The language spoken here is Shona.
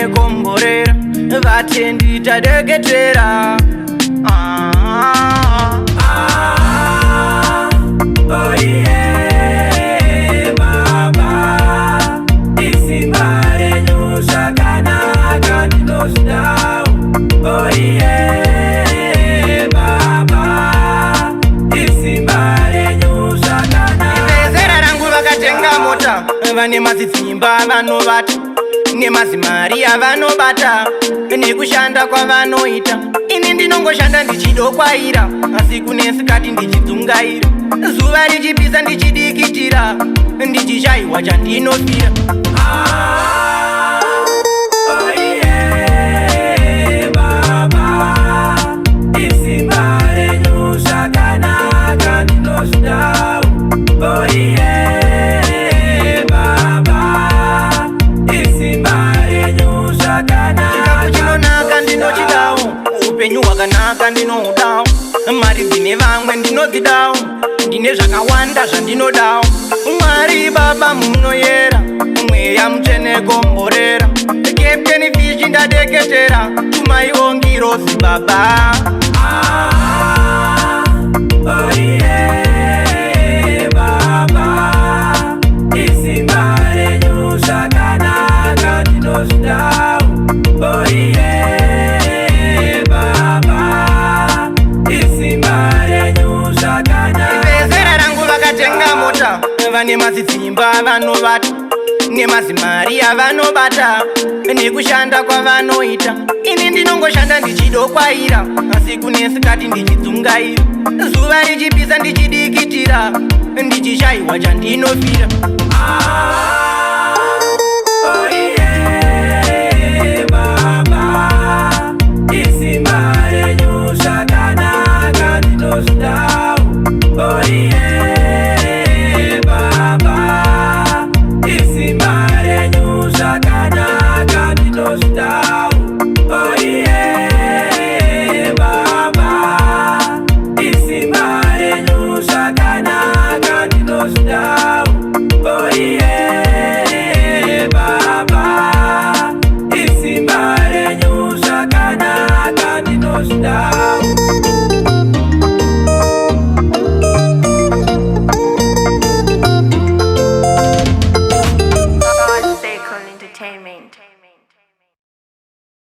muchenekomborera vatendi tadeketera. Oh yeah, Baba, isimba renyu zvakanaka ndinozvidawo. Oh yeah, Baba, isimba renyu zvakanaka. Vezera rangu vakatenga mota, vane madzimba vanovata, nemazimari avanobata, nekushanda kwavanoita. Ini ndinongoshanda ndichidokwaira, asi kunesikati ndichidzungaira. Zuva richipisa ndichidikitira, ndichishayiwa chandinofira. Oh yeah, Baba, isimba renyu zvakanaka ndinozvidawo. Oh yeah, Baba, isimba renyu zvakanaka. Chikafu chinonaka ndinochidawo, upenyu hwakanaka ndinohudawo, mari dzine vamwe ndinodzidawo, ndine zvakawanda zvandinodawo. Mwari Baba munoyera, mweya muchenekomborera, Captain Fish ndadeketera, tumaiongirosi Baba. Oh yeah, Baba, isimba renyu zvakanaka ndinozvidawo. Oh yeah, Baba, isimba renyu zvakanaka. Vezera rangu vakatenga mota, vane madzimba vanovata, nemazimari avanobata, nekushanda kwavanoita. Ini ndinongoshanda ndichidokwaira, asi kunesikati ndichidzungaira. Zuva richipisa ndichidikitira, ndichishayiwa chandinofira.